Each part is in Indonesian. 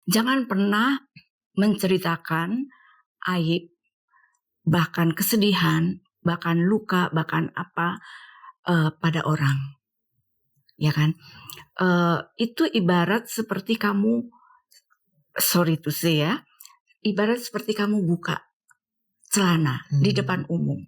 Jangan pernah menceritakan aib, bahkan kesedihan, bahkan luka, bahkan apa pada orang, ya kan? Itu ibarat seperti kamu, sorry to say ya, ibarat seperti kamu buka celana di depan umum.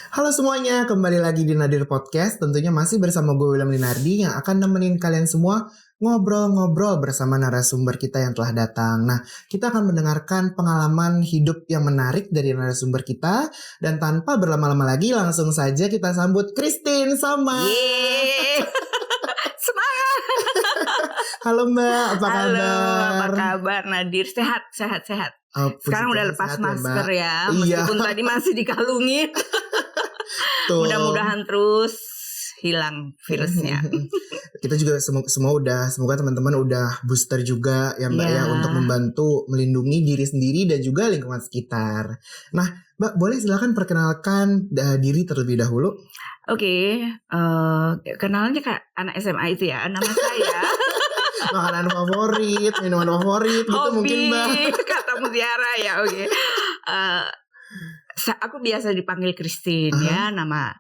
Halo semuanya, kembali lagi di Nadir Podcast. Tentunya masih bersama gue William Linardi yang akan nemenin kalian semua ngobrol-ngobrol bersama narasumber kita yang telah datang. Nah, kita akan mendengarkan pengalaman hidup yang menarik dari narasumber kita. Dan tanpa berlama-lama lagi, langsung saja kita sambut Christine sama. Yeay. Semangat. Halo Mbak, apa kabar? Halo, apa kabar Nadir? Sehat. Sekarang udah lepas masker ya, meskipun tadi masih dikalungin. Mudah-mudahan terus hilang virusnya. Kita juga semoga teman-teman udah booster juga ya Mbak ya, untuk membantu melindungi diri sendiri dan juga lingkungan sekitar. Nah Mbak, boleh silakan perkenalkan diri terlebih dahulu. Oke, kenalnya kayak anak SMA itu ya, nama saya. Makanan favorit, minuman favorit gitu Hobi, mungkin Mbak. Kata mutiara ya, oke. Aku biasa dipanggil Christine ya, nama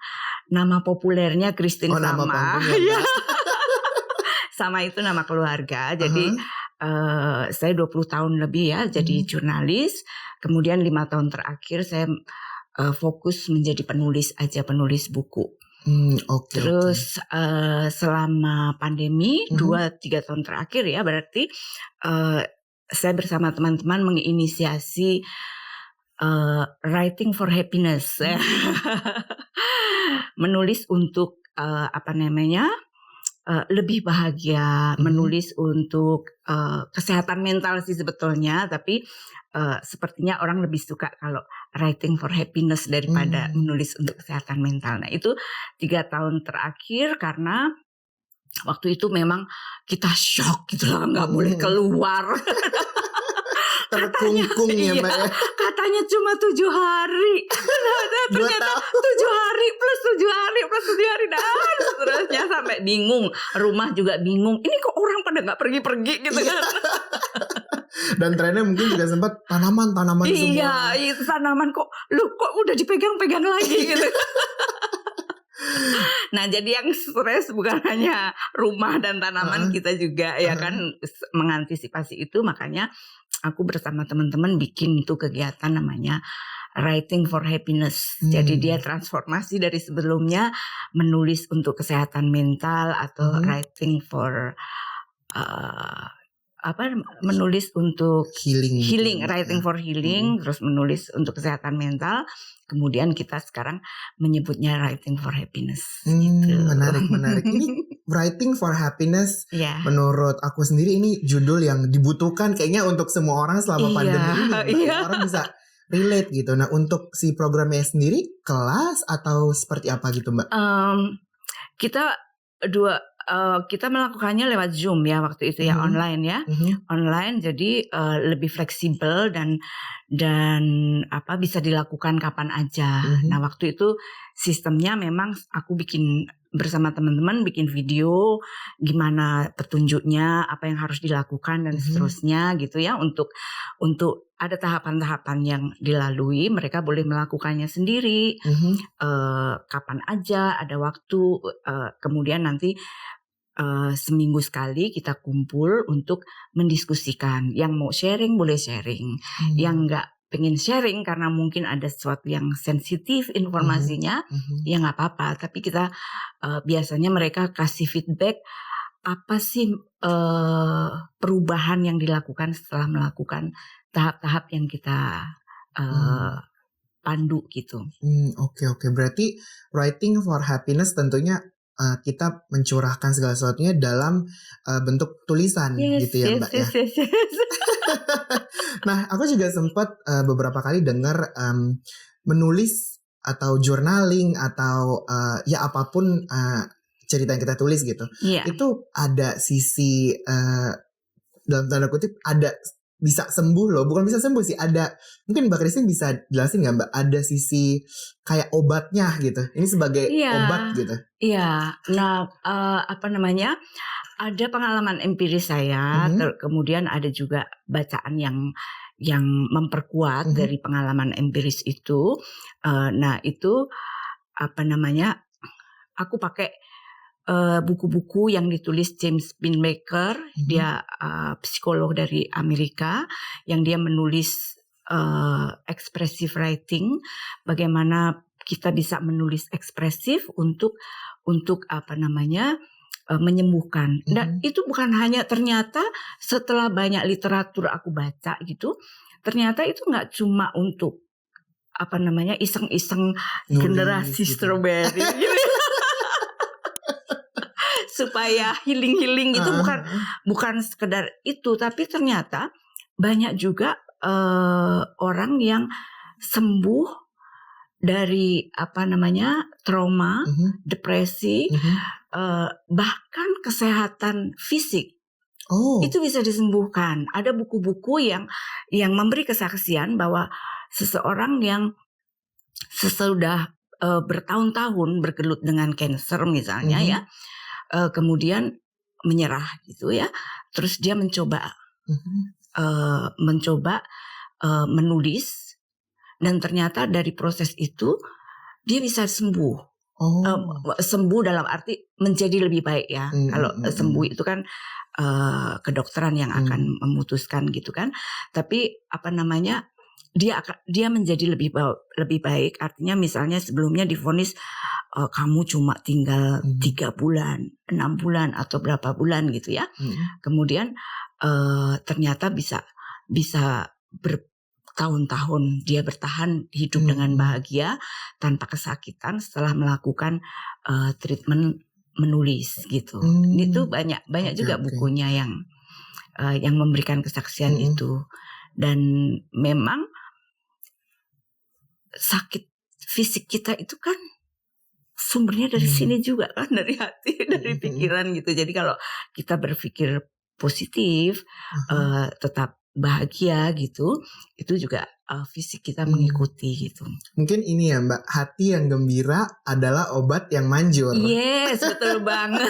populernya Christine sama. Nama ya. Sama itu nama keluarga. Jadi saya 20 tahun lebih ya jadi jurnalis. Kemudian 5 tahun terakhir saya fokus menjadi penulis buku. Terus selama pandemi 2-3 tahun terakhir ya, berarti saya bersama teman-teman menginisiasi Writing for Happiness. Menulis untuk lebih bahagia, menulis untuk kesehatan mental sih sebetulnya, tapi sepertinya orang lebih suka kalau writing for happiness daripada menulis untuk kesehatan mental. Nah itu 3 tahun terakhir karena waktu itu memang kita shock gitu lah, nggak boleh keluar. Terkungkung ya Mbak ya. Katanya cuma 7 hari. Ternyata 7 hari plus 7 hari plus 7 hari dan seterusnya sampai bingung. Rumah juga bingung. Ini kok orang pada gak pergi-pergi gitu kan. Dan trennya mungkin juga sempat tanaman semua. Iya, itu tanaman kok udah dipegang-pegang lagi gitu. Nah jadi yang stres bukan hanya rumah dan tanaman, kita juga ya kan mengantisipasi itu. Makanya aku bersama teman-teman bikin itu kegiatan namanya Writing for Happiness. Jadi dia transformasi dari sebelumnya menulis untuk kesehatan mental atau writing for menulis untuk healing, writing for healing, terus menulis untuk kesehatan mental. Kemudian kita sekarang menyebutnya writing for happiness. Gitu. Menarik. Ini writing for happiness, menurut aku sendiri ini judul yang dibutuhkan kayaknya untuk semua orang selama pandemi ini. Orang bisa relate gitu. Nah untuk si programnya sendiri kelas atau seperti apa gitu Mbak? Kita melakukannya lewat Zoom ya waktu itu ya, online ya. Online, jadi lebih fleksibel dan bisa dilakukan kapan aja. Nah, waktu itu sistemnya memang aku bikin bersama teman-teman, bikin video gimana petunjuknya, apa yang harus dilakukan dan seterusnya gitu ya, untuk ada tahapan-tahapan yang dilalui. Mereka boleh melakukannya sendiri kapan aja, ada waktu. Kemudian nanti seminggu sekali kita kumpul untuk mendiskusikan. Yang mau sharing boleh sharing, yang nggak pengen sharing karena mungkin ada sesuatu yang sensitif informasinya, ya nggak apa-apa. Tapi kita biasanya mereka kasih feedback apa sih perubahan yang dilakukan setelah melakukan tahap-tahap yang kita pandu gitu. Oke. Berarti writing for happiness tentunya kita mencurahkan segala sesuatunya dalam bentuk tulisan gitu ya Mbak ya. Nah aku juga sempat beberapa kali dengar menulis atau journaling atau ya apapun cerita yang kita tulis gitu. Itu ada sisi dalam tanda kutip ada bisa sembuh loh, bukan bisa sembuh sih, ada mungkin Mbak Christine bisa jelasin nggak Mbak, ada sisi kayak obatnya gitu, ini sebagai obat gitu. Iya. Nah, apa namanya? Ada pengalaman empiris saya, kemudian ada juga bacaan yang memperkuat dari pengalaman empiris itu. Nah itu apa namanya? Aku pakai buku-buku yang ditulis James Binmaker, dia psikolog dari Amerika, yang dia menulis expressive writing, bagaimana kita bisa menulis ekspresif untuk apa namanya menyembuhkan. Dan itu bukan hanya, ternyata setelah banyak literatur aku baca gitu, ternyata itu nggak cuma untuk apa namanya iseng-iseng generasi gitu. Strawberry gitu. Supaya healing itu bukan sekedar itu, tapi ternyata banyak juga orang yang sembuh dari apa namanya trauma, depresi, bahkan kesehatan fisik. Itu bisa disembuhkan. Ada buku-buku yang memberi kesaksian bahwa seseorang yang sesudah bertahun-tahun bergelut dengan kanker misalnya ya, kemudian menyerah gitu ya, terus dia mencoba menulis, dan ternyata dari proses itu dia bisa sembuh. Sembuh dalam arti menjadi lebih baik ya. Kalau sembuh itu kan kedokteran yang akan memutuskan gitu kan. Tapi apa namanya, dia menjadi lebih baik. Artinya misalnya sebelumnya divonis kamu cuma tinggal 3 bulan, 6 bulan atau berapa bulan gitu ya. Kemudian ternyata bisa bertahun-tahun dia bertahan hidup dengan bahagia tanpa kesakitan setelah melakukan treatment menulis gitu. Itu banyak juga bukunya yang memberikan kesaksian itu. Dan memang sakit fisik kita itu kan sumbernya dari sini juga kan, dari hati, dari pikiran gitu. Jadi kalau kita berpikir positif, tetap bahagia gitu, itu juga fisik kita mengikuti gitu. Mungkin ini ya Mbak, hati yang gembira adalah obat yang manjur. Yes, betul banget.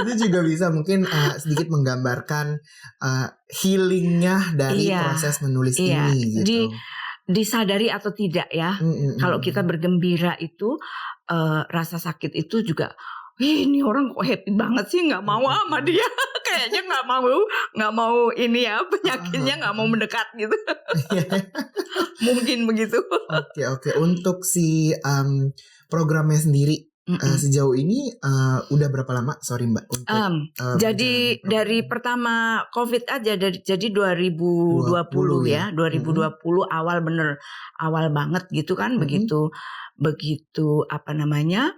Itu juga bisa mungkin sedikit menggambarkan healingnya dari proses menulis ini gitu. Disadari atau tidak ya, kalau kita bergembira itu rasa sakit itu juga, ini orang kok happy banget sih, nggak mau sama dia, kayaknya nggak mau ini ya, penyakitnya nggak mau mendekat gitu. Mungkin begitu. Oke. Untuk si programnya sendiri sejauh ini udah berapa lama? Sorry Mbak. Jadi dari pertama COVID aja, jadi 2020 ya, 2020 awal banget gitu kan, begitu apa namanya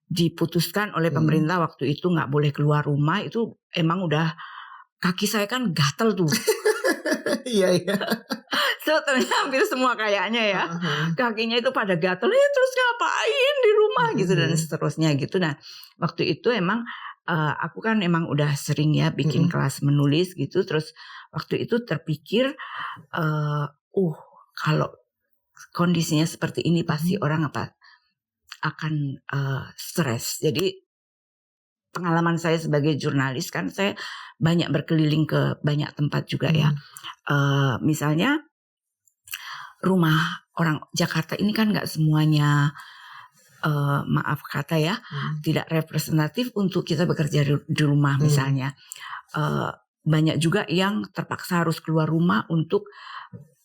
diputuskan oleh pemerintah waktu itu nggak boleh keluar rumah, itu emang udah kaki saya kan gatel tuh. Iya. Sebetulnya hampir semua kayaknya ya, kakinya itu pada gatel, terus ngapain di rumah gitu dan seterusnya gitu. Nah waktu itu emang aku kan emang udah sering ya bikin kelas menulis gitu, terus waktu itu terpikir kalau kondisinya seperti ini pasti orang akan stres. Jadi pengalaman saya sebagai jurnalis kan, saya banyak berkeliling ke banyak tempat juga ya. Misalnya rumah orang Jakarta ini kan nggak semuanya maaf kata ya, tidak representatif untuk kita bekerja di rumah misalnya. Banyak juga yang terpaksa harus keluar rumah. Untuk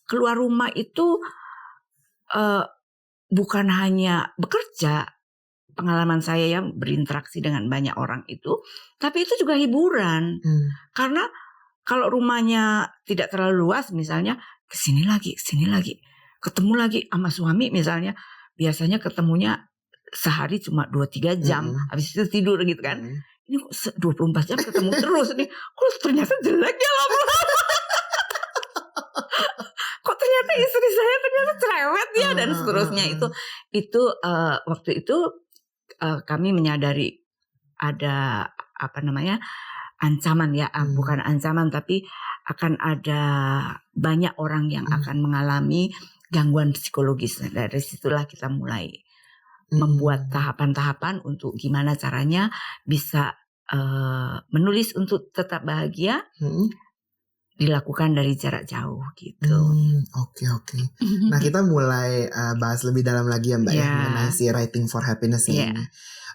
keluar rumah itu bukan hanya bekerja, pengalaman saya ya berinteraksi dengan banyak orang itu, tapi itu juga hiburan. Karena kalau rumahnya tidak terlalu luas, misalnya kesini lagi, ketemu lagi sama suami misalnya, biasanya ketemunya sehari cuma 2-3 jam, habis itu tidur gitu kan. Ini kok 24 jam ketemu terus nih, kok ternyata jelek ya lama. Kok ternyata istri saya ternyata cerewet ya, dan seterusnya. Itu waktu itu kami menyadari ada apa namanya, ancaman ya, bukan ancaman tapi akan ada banyak orang yang akan mengalami gangguan psikologis. Nah, dari situlah kita mulai membuat tahapan-tahapan untuk gimana caranya bisa menulis untuk tetap bahagia, dilakukan dari jarak jauh gitu. Oke. Nah, kita mulai bahas lebih dalam lagi ya Mbak ya mengenai si Writing for Happiness ini.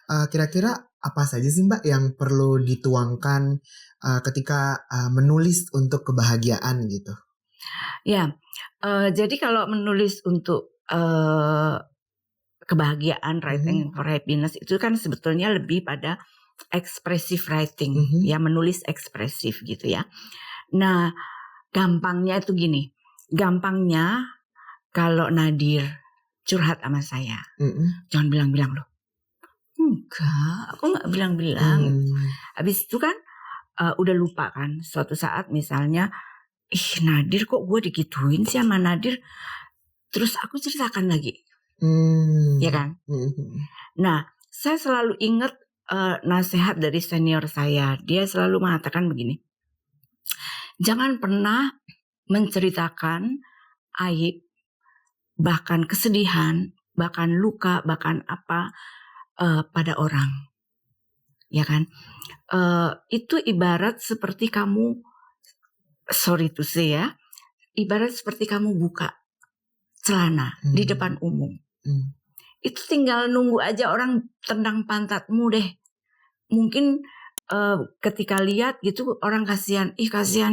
Kira-kira apa saja sih Mbak yang perlu dituangkan ketika menulis untuk kebahagiaan gitu? Ya, jadi kalau menulis untuk kebahagiaan, Writing for Happiness itu kan sebetulnya lebih pada expressive writing, ya menulis ekspresif gitu ya. Nah, gampangnya itu gini, gampangnya kalau Nadir curhat sama saya, jangan bilang-bilang loh. Enggak, aku nggak bilang-bilang. Habis itu kan udah lupa kan, suatu saat misalnya, Nadir kok gue digituin sih sama Nadir, terus aku ceritakan lagi, ya kan? Nah, saya selalu ingat nasihat dari senior saya, dia selalu mengatakan begini, jangan pernah menceritakan aib, bahkan kesedihan, bahkan luka, bahkan apa pada orang, ya kan? Itu ibarat seperti kamu, sorry to say ya, ibarat seperti kamu buka celana di depan umum. Itu tinggal nunggu aja orang tendang pantatmu deh. Mungkin ketika lihat gitu orang kasihan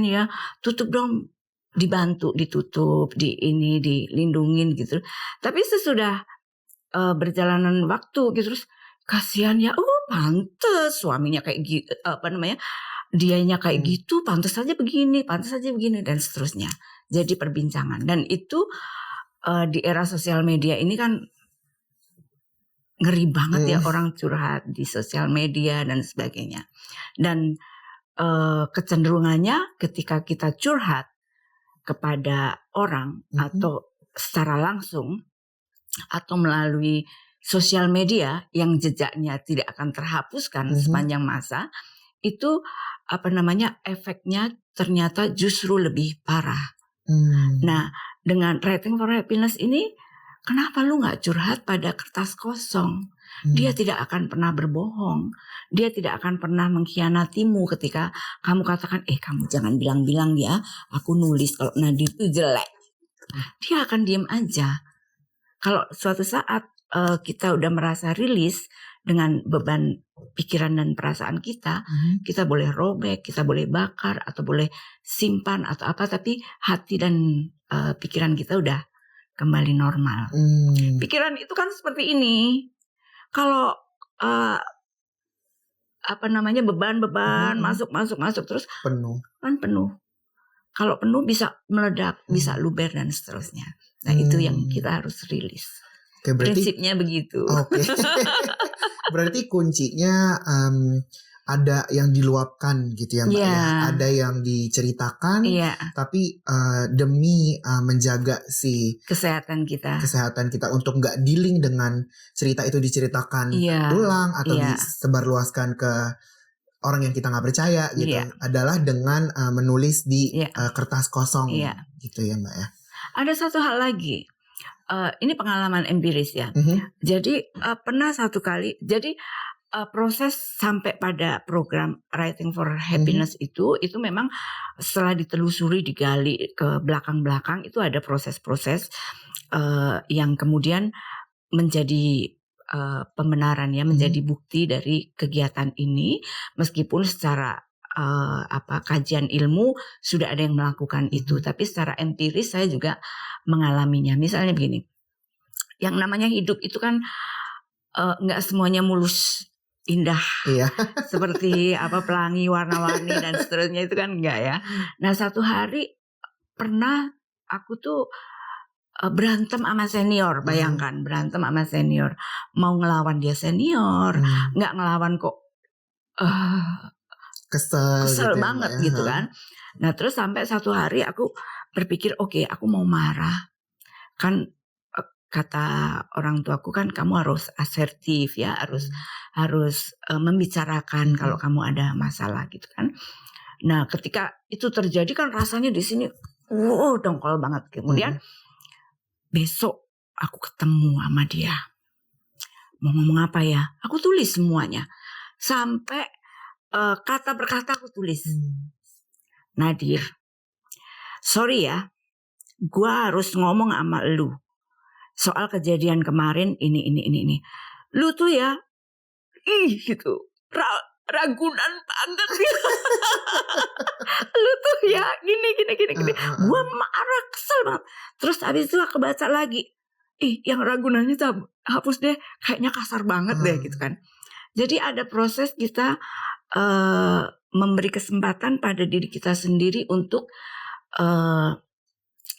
ya, tutup dong, dibantu ditutup, dilindungin gitu. Tapi sesudah berjalanan waktu gitu terus kasihan ya, pantes suaminya kayak gitu, dianya kayak gitu, pantes saja begini dan seterusnya. Jadi perbincangan, dan itu di era sosial media ini kan ngeri banget ya orang curhat di sosial media dan sebagainya. Dan kecenderungannya ketika kita curhat kepada orang atau secara langsung atau melalui sosial media yang jejaknya tidak akan terhapuskan sepanjang masa, itu efeknya ternyata justru lebih parah. Nah, dengan Writing for Happiness ini, kenapa lu gak curhat pada kertas kosong? Dia tidak akan pernah berbohong. Dia tidak akan pernah mengkhianatimu ketika kamu katakan, kamu jangan bilang-bilang ya, aku nulis kalau Nadir itu jelek. Dia akan diam aja. Kalau suatu saat kita udah merasa rilis dengan beban pikiran dan perasaan kita, kita boleh robek, kita boleh bakar, atau boleh simpan atau apa, tapi hati dan pikiran kita udah kembali normal. Pikiran itu kan seperti ini. Kalau beban masuk terus penuh. Kalau penuh bisa meledak, bisa luber dan seterusnya. Nah, itu yang kita harus rilis. Oke, berarti, prinsipnya begitu. Oke. Berarti kuncinya ada yang diluapkan gitu ya Mbak ya. Ada yang diceritakan, tapi demi menjaga si kesehatan kita untuk nggak dealing dengan cerita itu diceritakan ulang atau disebarluaskan ke orang yang kita nggak percaya gitu, adalah dengan menulis di kertas kosong gitu ya Mbak ya. Ada satu hal lagi, ini pengalaman empiris ya. Jadi pernah satu kali, jadi proses sampai pada program Writing for Happiness itu memang setelah ditelusuri, digali ke belakang-belakang, itu ada proses-proses yang kemudian menjadi pembenaran ya, menjadi bukti dari kegiatan ini, meskipun secara kajian ilmu sudah ada yang melakukan itu, tapi secara empiris saya juga mengalaminya. Misalnya begini, yang namanya hidup itu kan nggak semuanya mulus indah, seperti pelangi warna-warni dan seterusnya, itu kan enggak ya. Nah, satu hari pernah aku tuh berantem sama senior, bayangkan berantem sama senior, mau ngelawan dia senior, nggak ngelawan kok, kesel gitu banget ya, gitu kan. Nah, terus sampai satu hari aku berpikir, oke, aku mau marah kan, kata orang tuaku kan kamu harus asertif ya, harus membicarakan kalau kamu ada masalah gitu kan. Nah, ketika itu terjadi kan rasanya di sini dongkol banget. Kemudian besok aku ketemu sama dia. Mau ngomong apa ya? Aku tulis semuanya. Sampai kata per kata aku tulis. Nadir, sorry ya, gua harus ngomong sama lu soal kejadian kemarin ini. Lu tuh ya, gitu, ragunan banget gitu. Lu tuh ya gini. Gua marah, kesel banget. Terus habis itu aku baca lagi, yang ragunan itu hapus deh, kayaknya kasar banget deh gitu kan. Jadi ada proses kita memberi kesempatan pada diri kita sendiri untuk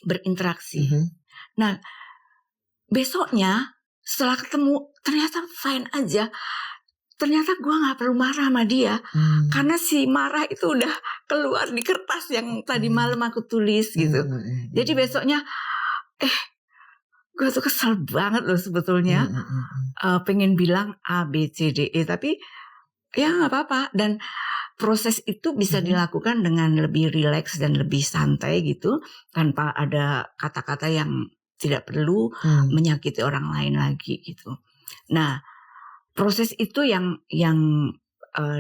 berinteraksi. Nah, besoknya setelah ketemu ternyata fine aja. Ternyata gue gak perlu marah sama dia. Karena si marah itu udah keluar di kertas yang tadi malam aku tulis gitu. Jadi besoknya gue tuh kesel banget loh sebetulnya. Pengen bilang A, B, C, D, E. Tapi ya gak apa-apa. Dan proses itu bisa dilakukan dengan lebih rileks dan lebih santai gitu. Tanpa ada kata-kata yang tidak perlu menyakiti orang lain lagi gitu. Nah, proses itu yang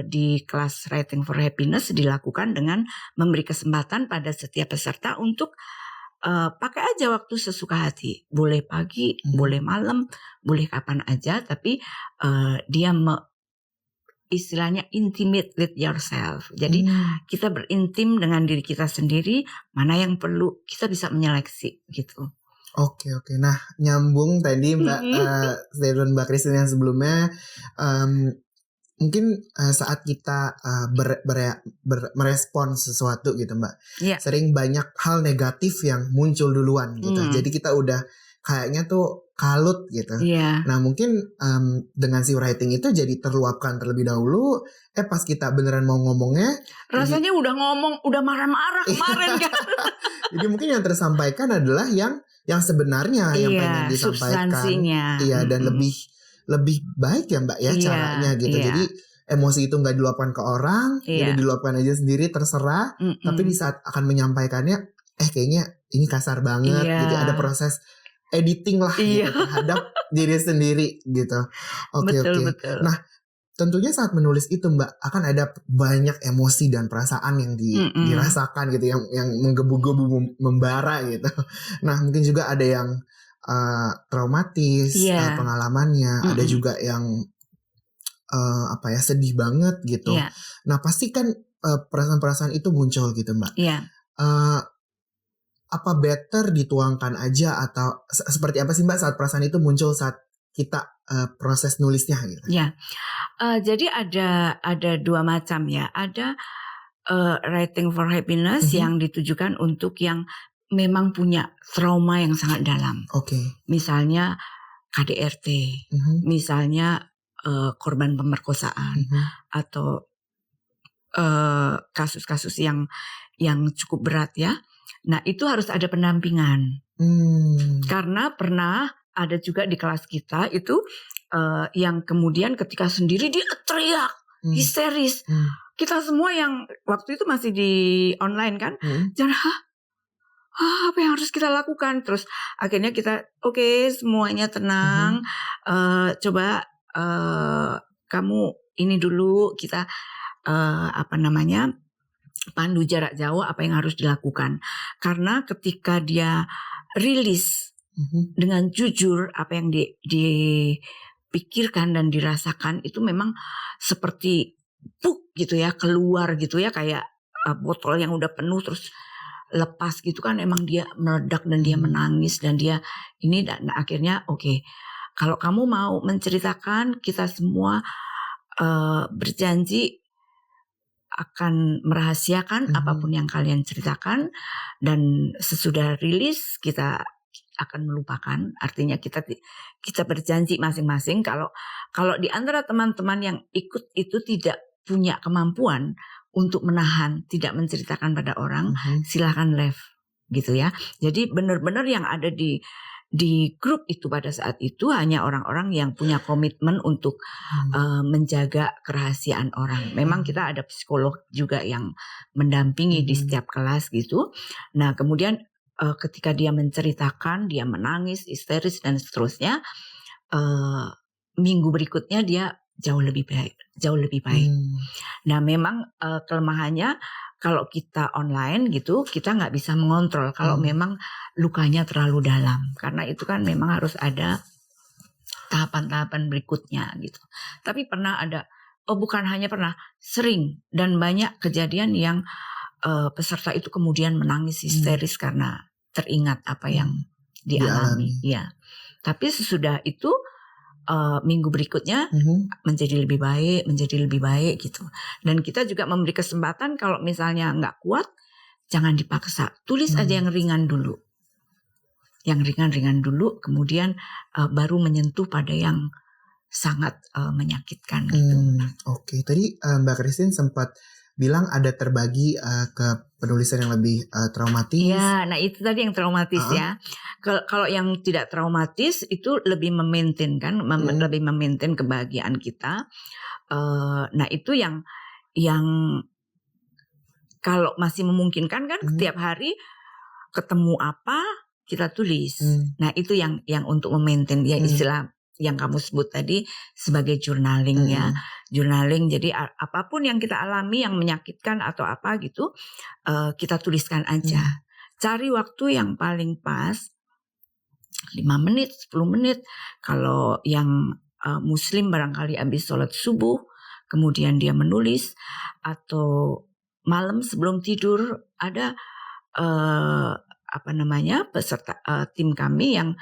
di kelas Writing for Happiness dilakukan dengan memberi kesempatan pada setiap peserta untuk pakai aja waktu sesuka hati. Boleh pagi, boleh malam, boleh kapan aja. Tapi dia istilahnya intimate with yourself. Jadi kita berintim dengan diri kita sendiri. Mana yang perlu kita bisa menyeleksi gitu. Oke. Nah, nyambung tadi Mbak statement Mbak Christine yang sebelumnya, mungkin saat kita merespon sesuatu gitu Mbak, sering banyak hal negatif yang muncul duluan gitu. Jadi kita udah kayaknya tuh kalut gitu. Nah mungkin dengan si writing itu jadi terluapkan terlebih dahulu. Pas kita beneran mau ngomongnya, rasanya udah marah-marah kemarin kan. Jadi mungkin yang tersampaikan adalah yang sebenarnya yang pengen disampaikan. Iya, dan lebih baik ya Mbak ya caranya gitu. Jadi emosi itu nggak diluapkan ke orang, jadi diluapkan aja sendiri terserah. Tapi di saat akan menyampaikannya, kayaknya ini kasar banget gitu. Ada proses editing lah gitu terhadap diri sendiri gitu. Oke. Nah, tentunya saat menulis itu Mbak akan ada banyak emosi dan perasaan yang dirasakan gitu, yang menggebu-gebu membara gitu. Nah, mungkin juga ada yang traumatis pengalamannya, ada juga yang sedih banget gitu. Nah, pasti kan perasaan-perasaan itu muncul gitu Mbak. Apa better dituangkan aja atau seperti apa sih Mbak saat perasaan itu muncul saat kita proses nulisnya gitu? Jadi ada dua macam ya. Ada Writing for Happiness yang ditujukan untuk yang memang punya trauma yang sangat dalam. Misalnya KDRT, misalnya korban pemerkosaan, atau kasus-kasus yang cukup berat ya. Nah, itu harus ada pendampingan. Karena pernah ada juga di kelas kita itu yang kemudian ketika sendiri dia teriak histeris. Kita semua yang waktu itu masih di online kan, jangan apa yang harus kita lakukan? Terus akhirnya kita semuanya tenang, coba kamu ini dulu, kita pandu jarak jauh apa yang harus dilakukan. Karena ketika dia rilis dengan jujur apa yang dipikirkan dan dirasakan itu memang seperti gitu ya, keluar gitu ya, kayak botol yang udah penuh terus lepas gitu kan, emang dia meledak dan dia menangis dan dia ini, dan akhirnya kalau kamu mau menceritakan, kita semua berjanji akan merahasiakan apapun yang kalian ceritakan, dan sesudah rilis kita akan melupakan. Artinya kita berjanji masing-masing kalau di antara teman-teman yang ikut itu tidak punya kemampuan untuk menahan, tidak menceritakan pada orang, silakan leave gitu ya. Jadi benar-benar yang ada di di grup itu pada saat itu hanya orang-orang yang punya komitmen untuk menjaga kerahasiaan orang. Memang kita ada psikolog juga yang mendampingi di setiap kelas gitu. Nah kemudian ketika dia menceritakan, dia menangis, histeris dan seterusnya, minggu berikutnya dia jauh lebih baik. Nah memang kelemahannya kalau kita online gitu, kita nggak bisa mengontrol kalau memang lukanya terlalu dalam, karena itu kan memang harus ada tahapan-tahapan berikutnya gitu. Tapi pernah ada, bukan hanya pernah, sering dan banyak kejadian yang peserta itu kemudian menangis histeris karena teringat apa yang dialami. Ya. Tapi sesudah itu minggu berikutnya menjadi lebih baik gitu. Dan kita juga memberi kesempatan kalau misalnya nggak kuat, jangan dipaksa, tulis aja yang ringan dulu, kemudian baru menyentuh pada yang sangat menyakitkan gitu. Oke. Tadi Mbak Christine sempat bilang ada terbagi ke penulisan yang lebih traumatis. Ya, nah itu tadi yang traumatis ya. Kalau yang tidak traumatis itu lebih memaintain kan, lebih memaintain kebahagiaan kita. Nah itu yang kalau masih memungkinkan kan setiap hari ketemu apa kita tulis. Nah itu yang untuk memaintain ya, istilah yang kamu sebut tadi sebagai journaling ya. Journaling, jadi apapun yang kita alami yang menyakitkan atau apa gitu, kita tuliskan aja. Cari waktu yang paling pas, 5 menit, 10 menit. Kalau yang muslim barangkali habis sholat subuh, kemudian dia menulis, atau malam sebelum tidur. Ada peserta tim kami yang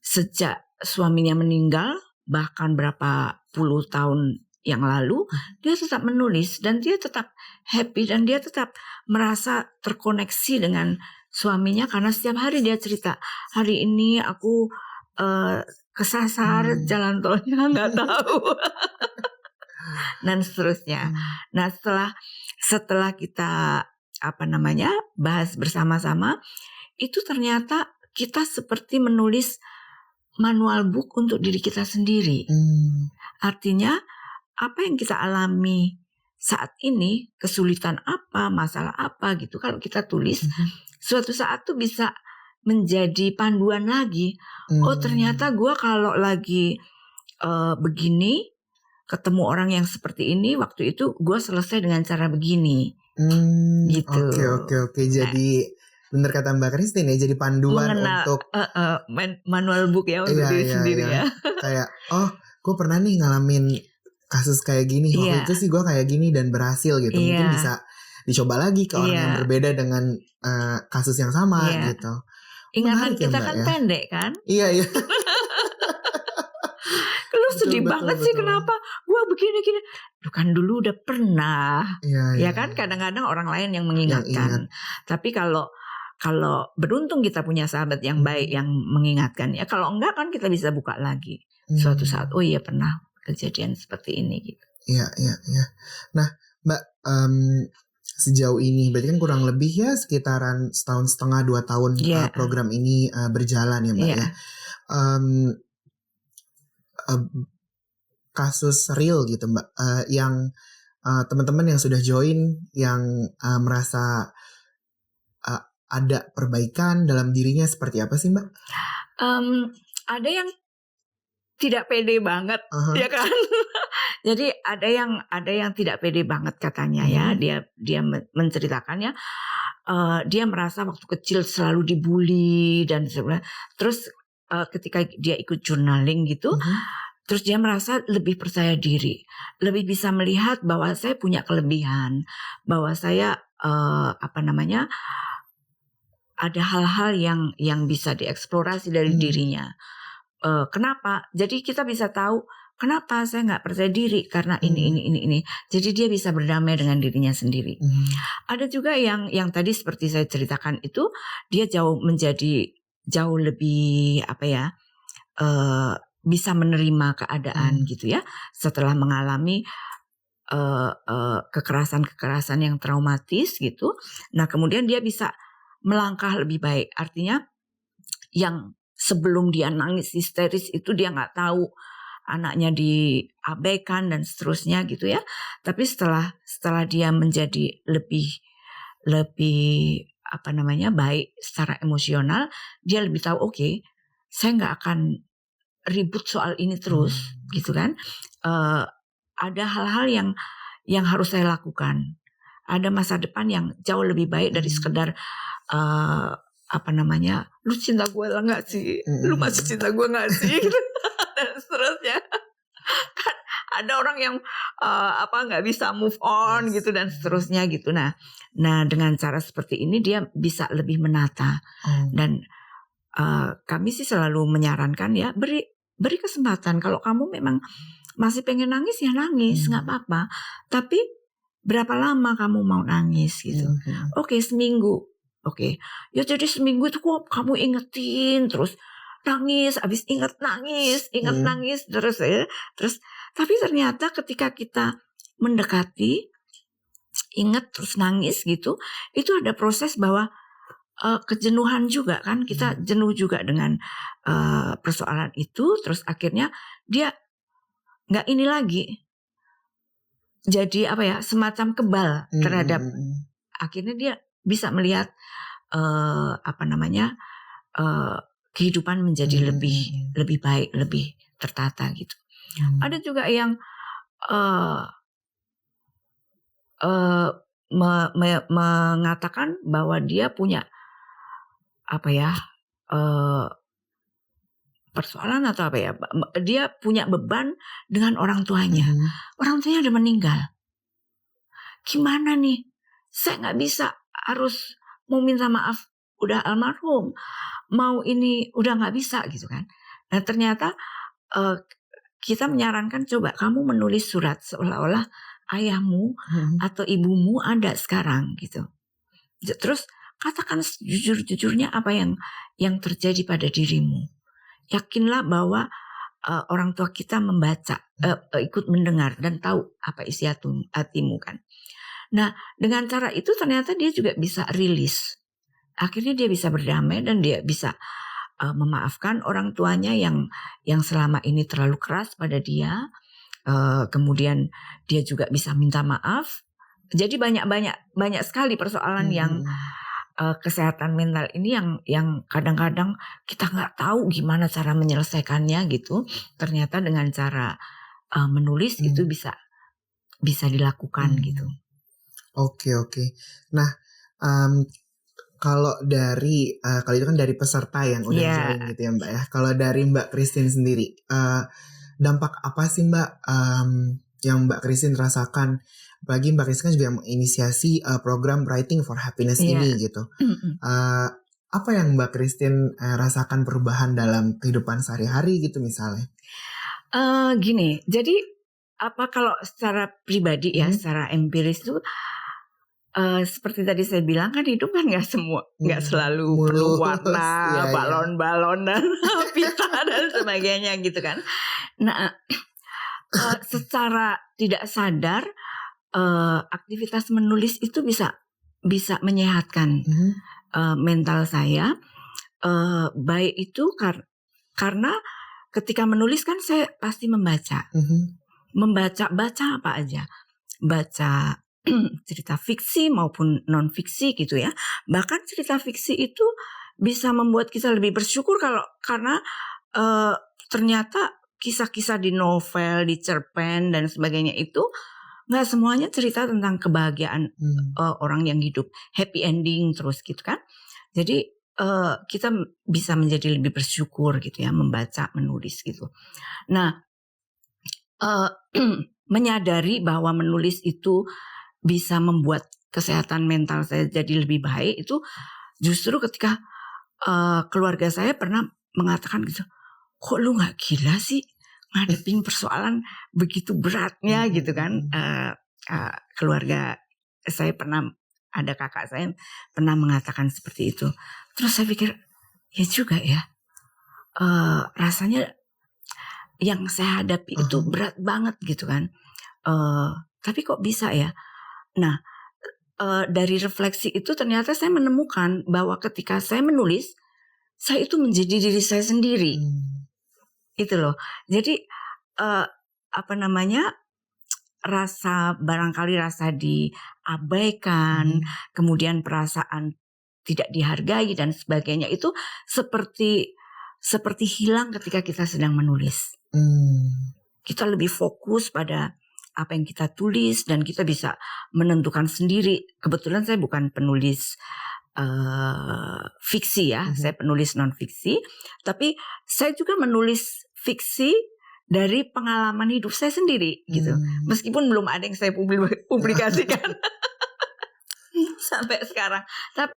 sejak suaminya meninggal, bahkan berapa puluh tahun yang lalu, dia tetap menulis dan dia tetap happy dan dia tetap merasa terkoneksi dengan suaminya karena setiap hari dia cerita, hari ini aku kesasar jalan tolnya nggak tahu dan seterusnya. Nah setelah kita bahas bersama-sama, itu ternyata kita seperti menulis manual book untuk diri kita sendiri. Artinya apa yang kita alami saat ini, kesulitan apa, masalah apa gitu, kalau kita tulis, suatu saat tuh bisa menjadi panduan lagi. Oh ternyata gue kalau lagi begini, ketemu orang yang seperti ini, waktu itu gue selesai dengan cara begini. Gitu. Oke. Jadi bener kata Mbak Christine ya, jadi panduan untuk manual book ya untuk diri sendiri ya. Kayak gue pernah nih ngalamin kasus kayak gini, waktu itu sih gue kayak gini dan berhasil gitu. Mungkin bisa dicoba lagi ke orang yang berbeda dengan kasus yang sama gitu. Ingatan kita kan pendek kan. Iya. Lu sedih banget sih, kenapa gue begini-gini. Lu kan dulu udah pernah. Ya kan, kadang-kadang orang lain yang mengingatkan. Tapi kalau beruntung kita punya sahabat yang baik yang mengingatkan ya. Kalau enggak kan kita bisa buka lagi suatu saat. Oh iya pernah kejadian seperti ini gitu. Iya. Nah Mbak, sejauh ini berarti kan kurang lebih ya sekitaran 1,5 tahun 2 tahun program ini berjalan ya Mbak ya. Kasus real gitu Mbak, yang teman-teman yang sudah join yang merasa ada perbaikan dalam dirinya, seperti apa sih Mbak? Ada yang tidak pede banget, ya kan? Jadi ada yang tidak pede banget katanya ya. Dia menceritakannya, dia merasa waktu kecil selalu dibully dan sebenarnya. Terus ketika dia ikut journaling gitu, terus dia merasa lebih percaya diri, lebih bisa melihat bahwa saya punya kelebihan, bahwa saya ada hal-hal yang bisa dieksplorasi dari dirinya. Kenapa? Jadi kita bisa tahu kenapa saya nggak percaya diri karena ini. Jadi dia bisa berdamai dengan dirinya sendiri. Ada juga yang tadi seperti saya ceritakan itu, dia menjadi jauh lebih bisa menerima keadaan gitu ya, setelah mengalami kekerasan yang traumatis gitu. Nah kemudian dia bisa melangkah lebih baik. Artinya yang sebelum dia nangis histeris itu dia nggak tahu anaknya diabaikan dan seterusnya gitu ya. Tapi setelah dia menjadi lebih baik secara emosional, dia lebih tahu oke, saya nggak akan ribut soal ini terus gitu kan. Ada hal-hal yang harus saya lakukan. Ada masa depan yang jauh lebih baik dari sekedar lu cinta gue lah nggak sih, lu masih cinta gue nggak sih, dan seterusnya. Kan ada orang yang nggak bisa move on gitu dan seterusnya gitu. Nah dengan cara seperti ini dia bisa lebih menata. Dan kami sih selalu menyarankan ya, beri kesempatan. Kalau kamu memang masih pengen nangis ya nangis, nggak apa-apa. Tapi berapa lama kamu mau nangis gitu? Oke, seminggu. Oke, ya jadi seminggu itu kok kamu ingetin terus nangis, abis inget nangis terus ya. Terus tapi ternyata ketika kita mendekati, inget terus nangis gitu, itu ada proses bahwa kejenuhan juga kan, kita jenuh juga dengan persoalan itu. Terus akhirnya dia nggak ini lagi, jadi semacam kebal terhadap. Akhirnya dia bisa melihat kehidupan menjadi lebih baik, lebih tertata gitu. Ada juga yang mengatakan bahwa dia punya persoalan atau dia punya beban dengan orang tuanya. Orang tuanya udah meninggal. Gimana nih? Saya nggak bisa, harus mau minta maaf udah almarhum, mau ini udah nggak bisa gitu kan. Nah ternyata kita menyarankan coba kamu menulis surat seolah-olah ayahmu atau ibumu ada sekarang gitu. Terus katakan jujur-jujurnya apa yang terjadi pada dirimu. Yakinlah bahwa orang tua kita membaca, ikut mendengar dan tahu apa isi hatimu kan. Nah dengan cara itu ternyata dia juga bisa rilis. Akhirnya dia bisa berdamai dan dia bisa memaafkan orang tuanya yang selama ini terlalu keras pada dia. Kemudian dia juga bisa minta maaf. Jadi banyak sekali persoalan yang kesehatan mental ini yang kadang-kadang kita nggak tahu gimana cara menyelesaikannya gitu. Ternyata dengan cara menulis itu bisa dilakukan gitu. Oke. Nah, kalau dari kalau itu kan dari peserta yang udah join gitu ya Mbak ya. Kalau dari Mbak Christine sendiri, dampak apa sih Mbak yang Mbak Christine rasakan? Apalagi Mbak Christine kan juga menginisiasi program Writing for Happiness ini gitu. Apa yang Mbak Christine rasakan perubahan dalam kehidupan sehari-hari gitu misalnya? Gini, jadi kalau secara pribadi ya, secara empiris tuh seperti tadi saya bilang kan hidup kan nggak selalu penuh warna, balon-balon dan pita dan sebagainya gitu kan. Nah secara tidak sadar aktivitas menulis itu bisa menyehatkan mental saya. Baik itu karena ketika menulis kan saya pasti membaca apa aja, baca cerita fiksi maupun non fiksi gitu ya. Bahkan cerita fiksi itu bisa membuat kita lebih bersyukur karena ternyata kisah-kisah di novel, di cerpen dan sebagainya itu nggak semuanya cerita tentang kebahagiaan orang yang hidup happy ending terus gitu kan. Jadi kita bisa menjadi lebih bersyukur gitu ya, membaca, menulis gitu. Nah menyadari bahwa menulis itu bisa membuat kesehatan mental saya jadi lebih baik itu justru ketika keluarga saya pernah mengatakan gitu, kok lu nggak gila sih ngadepin persoalan begitu beratnya gitu kan. Keluarga saya pernah, ada kakak saya pernah mengatakan seperti itu. Terus saya pikir ya juga ya, rasanya yang saya hadapi itu berat banget gitu kan. Tapi kok bisa ya. Nah dari refleksi itu ternyata saya menemukan bahwa ketika saya menulis saya itu menjadi diri saya sendiri. Itu loh. Jadi barangkali rasa diabaikan, kemudian perasaan tidak dihargai dan sebagainya itu seperti hilang ketika kita sedang menulis. Kita lebih fokus pada apa yang kita tulis dan kita bisa menentukan sendiri. Kebetulan saya bukan penulis fiksi ya, saya penulis non-fiksi, tapi saya juga menulis fiksi dari pengalaman hidup saya sendiri gitu. Meskipun belum ada yang saya publikasikan sampai sekarang. Tapi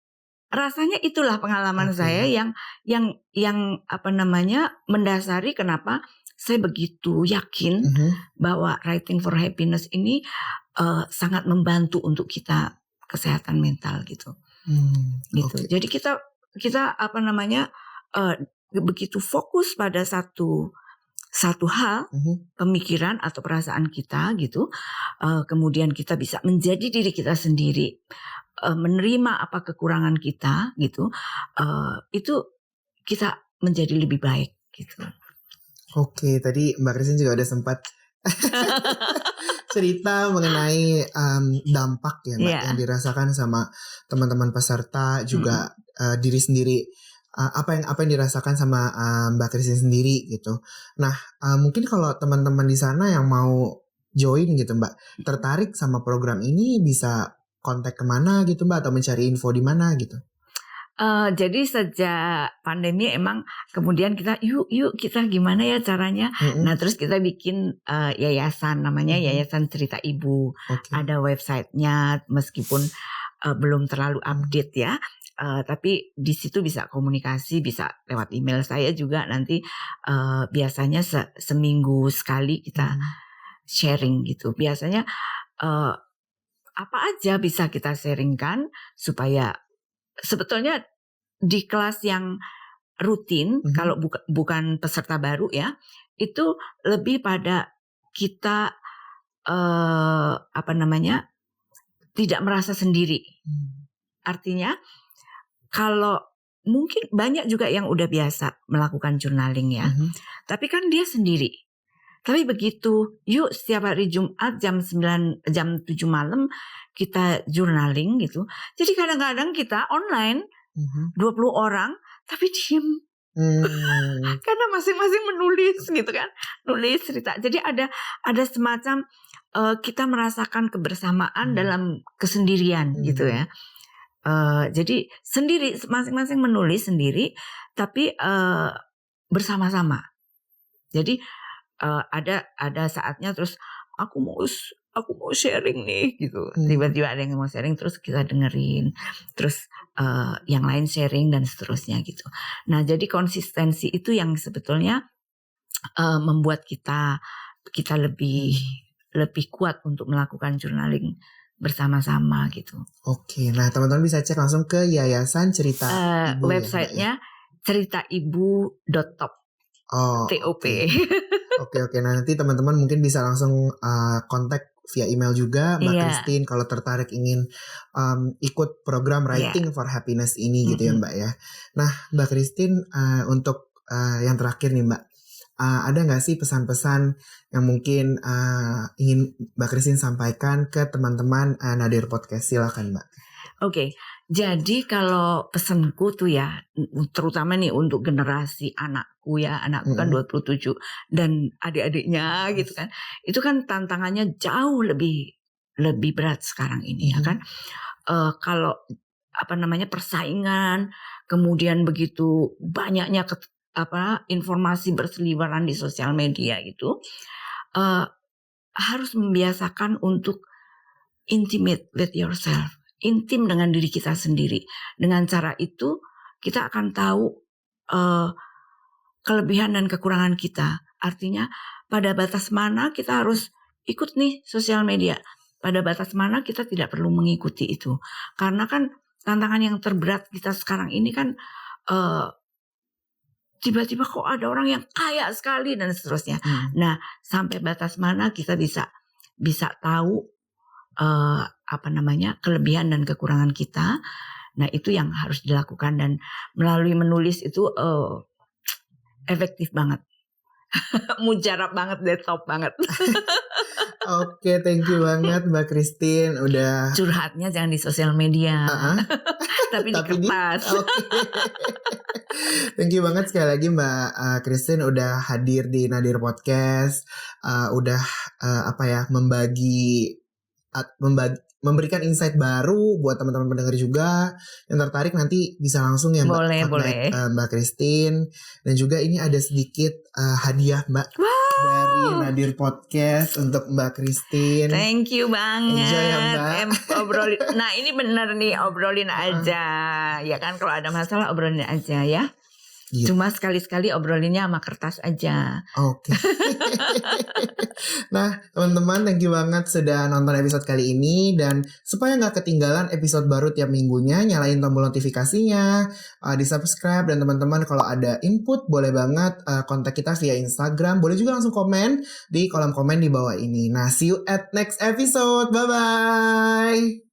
rasanya itulah pengalaman saya yang mendasari kenapa saya begitu yakin bahwa Writing for Happiness ini sangat membantu untuk kita kesehatan mental gitu. Gitu. Jadi kita begitu fokus pada satu hal, pemikiran atau perasaan kita gitu, kemudian kita bisa menjadi diri kita sendiri, menerima apa kekurangan kita gitu, itu kita menjadi lebih baik gitu. Oke, tadi Mbak Christine juga udah sempat cerita mengenai dampak ya Mbak yang dirasakan sama teman-teman peserta juga diri sendiri. Apa yang dirasakan sama Mbak Christine sendiri gitu. Nah, mungkin kalau teman-teman di sana yang mau join gitu Mbak, tertarik sama program ini bisa kontak kemana gitu Mbak, atau mencari info di mana gitu? Jadi sejak pandemi emang kemudian kita yuk kita gimana ya caranya. Nah terus kita bikin yayasan namanya Yayasan Cerita Ibu. Ada websitenya meskipun belum terlalu update ya. Tapi di situ bisa komunikasi, bisa lewat email saya juga nanti biasanya seminggu sekali kita sharing gitu. Biasanya apa aja bisa kita sharingkan supaya sebetulnya di kelas yang rutin kalau bukan peserta baru ya, itu lebih pada kita tidak merasa sendiri. Artinya kalau mungkin banyak juga yang udah biasa melakukan journaling ya. Tapi kan dia sendiri. Tapi begitu, yuk setiap hari Jumat jam 7 malam kita journaling gitu. Jadi kadang-kadang kita online 20 orang tapi diem. Karena masing-masing menulis gitu kan. Nulis cerita. Jadi ada semacam kita merasakan kebersamaan dalam kesendirian gitu ya. Jadi sendiri, masing-masing menulis sendiri, tapi bersama-sama. Jadi ada saatnya terus aku mau sharing nih gitu. Tiba-tiba ada yang mau sharing terus kita dengerin, terus yang lain sharing dan seterusnya gitu. Nah jadi konsistensi itu yang sebetulnya membuat kita lebih kuat untuk melakukan journaling bersama-sama gitu. Oke, nah teman-teman bisa cek langsung ke Yayasan Cerita Ibu. Websitenya ceritaibu.top. TOP. Oke. Nah nanti teman-teman mungkin bisa langsung kontak via email juga Mbak Christine kalau tertarik ingin ikut program Writing for Happiness ini gitu ya Mbak ya. Nah Mbak Christine untuk yang terakhir nih Mbak, ada nggak sih pesan-pesan yang mungkin ingin Mbak Christine sampaikan ke teman-teman Nadir Podcast? Silakan Mbak. Oke, jadi kalau pesanku tuh ya, terutama nih untuk generasi anakku ya, anakku kan 27 dan adik-adiknya gitu kan, itu kan tantangannya jauh lebih berat sekarang ini ya kan. Kalau persaingan, kemudian begitu banyaknya informasi berseliweran di sosial media itu, harus membiasakan untuk intimate with yourself. Intim dengan diri kita sendiri. Dengan cara itu kita akan tahu kelebihan dan kekurangan kita. Artinya pada batas mana kita harus ikut nih sosial media. Pada batas mana kita tidak perlu mengikuti itu. Karena kan tantangan yang terberat kita sekarang ini kan tiba-tiba kok ada orang yang kaya sekali dan seterusnya. Nah sampai batas mana kita bisa tahu kelebihan dan kekurangan kita Nah itu yang harus dilakukan, dan melalui menulis itu efektif banget. Mujarab banget deh, top banget. Oke, thank you banget Mbak Christine udah Curhatnya jangan di sosial media, tapi di kertas. Oke. Thank you banget sekali lagi Mbak Christine udah hadir di Nadir Podcast, udah memberikan insight baru buat teman-teman pendengar juga yang tertarik, nanti bisa langsung ya Mbak Boleh. Mbak Christine. Dan juga ini ada sedikit hadiah Mbak dari Nadir Podcast untuk Mbak Christine. Thank you banget. Enjoy ya Mbak. Obrolin. Nah ini bener nih, obrolin aja. Ya kan, kalau ada masalah obrolin aja ya. Gitu. Cuma sekali-sekali obrolinnya sama kertas aja. Oke. Nah teman-teman, thank you banget sudah nonton episode kali ini. Dan supaya gak ketinggalan episode baru tiap minggunya, nyalain tombol notifikasinya, di subscribe. Dan teman-teman kalau ada input boleh banget kontak kita via Instagram. Boleh juga langsung komen di kolom komen di bawah ini. Nah see you at next episode. Bye-bye.